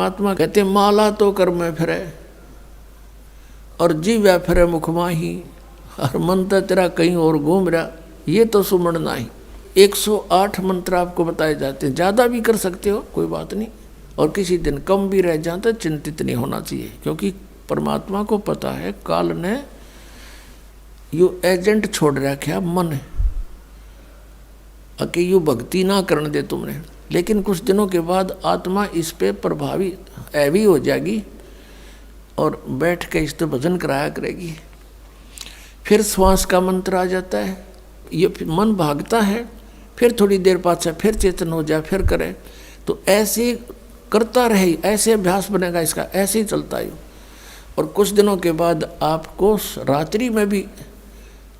महात्मा कहते माला तो कर में फिरे और जीव फिरे मुख माही, और मंत्र तेरा कहीं और घूम रहा, ये तो सुमण नहीं। 108 मंत्र आपको बताए जाते हैं, ज़्यादा भी कर सकते हो कोई बात नहीं, और किसी दिन कम भी रह जाता चिंतित नहीं होना चाहिए, क्योंकि परमात्मा को पता है काल ने यू एजेंट छोड़ रखा मन कि यू भक्ति ना करने दे तुमने। लेकिन कुछ दिनों के बाद आत्मा इस पे प्रभावित ऐवी हो जाएगी और बैठ के इस पे भजन कराया करेगी। फिर श्वास का मंत्र आ जाता है, ये मन भागता है, फिर थोड़ी देर पाछा फिर चेतन हो जाए, फिर करे, तो ऐसे करता रहे, ऐसे अभ्यास बनेगा इसका, ऐसे ही चलता है। और कुछ दिनों के बाद आपको रात्रि में भी,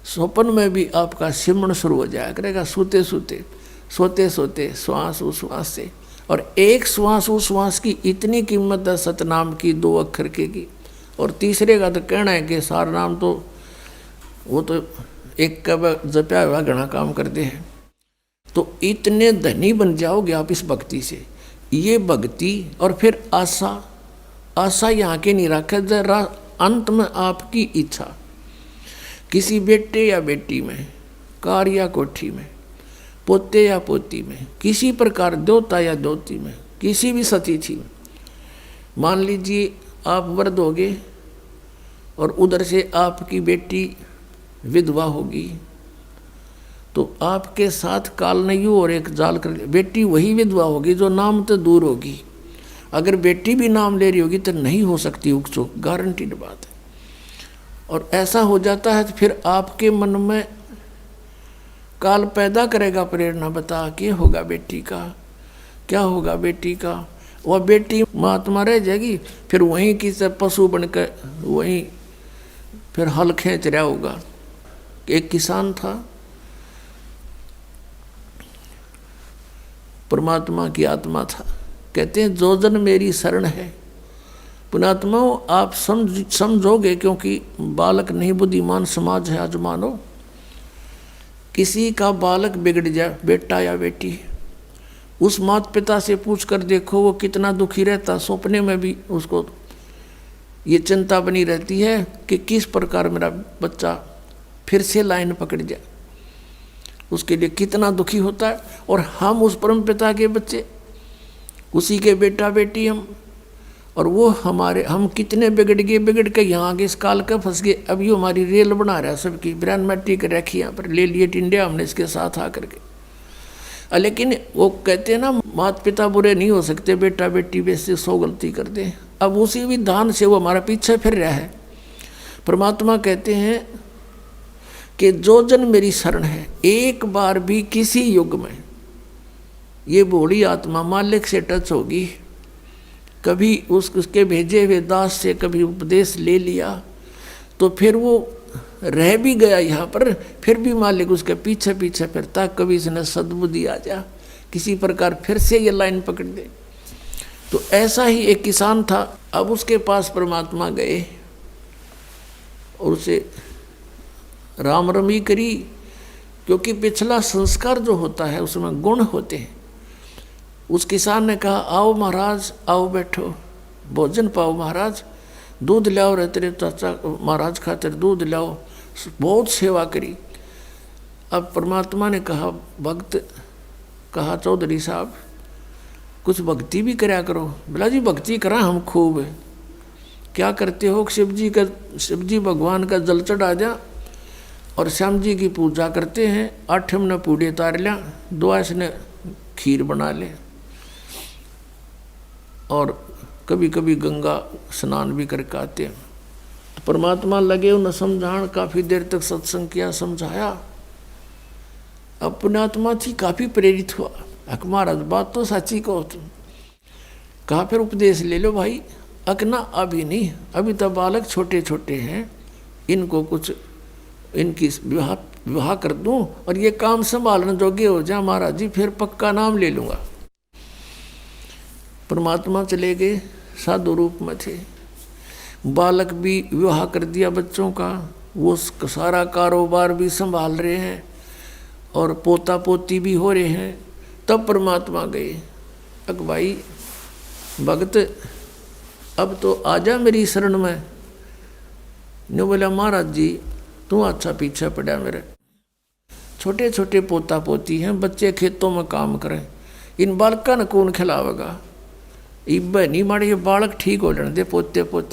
स्वप्न में भी आपका सिमरण शुरू हो जाया करेगा, सोते सोते सोते सोते श्वास उश्वास से। और एक श्वास उश्वास की इतनी कीमत है सतनाम की, 2 अक्षर की, और तीसरे का तो कहना है कि सार नाम तो वो तो एक का जपया हुआ घना काम करते हैं। तो इतने धनी बन जाओगे आप इस भक्ति से। ये भक्ति और फिर आशा, आशा यहाँ के नहीं रखे, जरा अंत में आपकी इच्छा, किसी बेटे या बेटी में, कार या कोठी में, पोते या पोती में, किसी प्रकार देवता या देवती में, किसी भी सतिथि में। मान लीजिए आप वृद्ध होगे और उधर से आपकी बेटी विधवा होगी, तो आपके साथ काल ने यूँ और एक जाल कर, बेटी वही विधवा होगी जो नाम तो दूर होगी। अगर बेटी भी नाम ले रही होगी तो नहीं हो सकती उकचुक, गारंटीड बात है। और ऐसा हो जाता है तो फिर आपके मन में काल पैदा करेगा प्रेरणा, बता क्या होगा बेटी का, क्या होगा बेटी का। वह बेटी महात्मा रह जाएगी, फिर वहीं की से पशु बनकर वहीं फिर हल खींच रहा होगा। एक किसान था, परमात्मा की आत्मा था, कहते हैं जो जन मेरी शरण है। पुणात्माओं आप समझोगे, क्योंकि बालक नहीं बुद्धिमान समाज है आज मानो। किसी का बालक बिगड़ जाए, बेटा या बेटी, उस माता पिता से पूछ कर देखो वो कितना दुखी रहता। सपने में भी उसको ये चिंता बनी रहती है कि किस प्रकार मेरा बच्चा फिर से लाइन पकड़ जाए, उसके लिए कितना दुखी होता है। और हम उस परम पिता के बच्चे, उसी के बेटा बेटी हम, और वो हमारे, हम कितने बिगड़ के यहाँ आगे इस काल का फंस गए। अब ये हमारी रेल बना रहा है सबकी, ब्रांड मैट्री कर रखी यहाँ पर, ले लिए इंडिया हमने इसके साथ आकर के। लेकिन वो कहते हैं ना माता पिता बुरे नहीं हो सकते, बेटा बेटी वैसे 100 गलती कर दे। अब उसी विधान से वो हमारा पीछे फिर रहा है। परमात्मा कहते हैं कि जो जन मेरी शरण है, एक बार भी किसी युग में ये भोली आत्मा मालिक से टच होगी, कभी उसके भेजे हुए दास से कभी उपदेश ले लिया, तो फिर वो रह भी गया यहाँ पर, फिर भी मालिक उसके पीछे पीछे फिरता, कभी इसने सद्बुद्धि आ जा, किसी प्रकार फिर से ये लाइन पकड़ दे। तो ऐसा ही एक किसान था। अब उसके पास परमात्मा गए और उसे राम रमी करी, क्योंकि पिछला संस्कार जो होता है उसमें गुण होते हैं। उस किसान ने कहा आओ महाराज, आओ बैठो, भोजन पाओ महाराज, दूध लाओ रे तेरे चाचा महाराज खातिर दूध लाओ। बहुत सेवा करी। अब परमात्मा ने कहा, भक्त कहा चौधरी साहब कुछ भक्ति भी कराया करो। बोला जी भक्ति करा हम खूब। क्या करते हो? शिव जी भगवान का जल चढ़ा जा और श्याम जी की पूजा करते हैं, 8 ने पूड़े तार लिया, 2 ने खीर बना ले, और कभी कभी गंगा स्नान भी करके आते हैं। परमात्मा लगे उन्हें समझान, काफ़ी देर तक सत्संग किया, समझाया। अब पुण्यात्मा थी, काफ़ी प्रेरित हुआ, अक महाराज बात तो सच्ची कहो तुम। कहा फिर उपदेश ले लो भाई। अकना अभी नहीं, अभी तो बालक छोटे छोटे हैं, इनको कुछ इनकी विवाह कर दूं और ये काम संभालने जोगे हो जाए महाराज जी, फिर पक्का नाम ले लूँगा। परमात्मा चले गए, साधु रूप में थे। बालक भी विवाह कर दिया बच्चों का, वो सारा कारोबार भी संभाल रहे हैं और पोता पोती भी हो रहे हैं। तब परमात्मा गए, अक भाई भगत अब तो आजा मेरी शरण में। न्यू बोला महाराज जी तू अच्छा पीछे पड़ा मेरे, छोटे छोटे पोता पोती हैं, बच्चे खेतों में काम करें, इन बालका ने कौन खिलावेगा। इब नहीं मारे ये बालक ठीक हो जाने दे, पोते पोती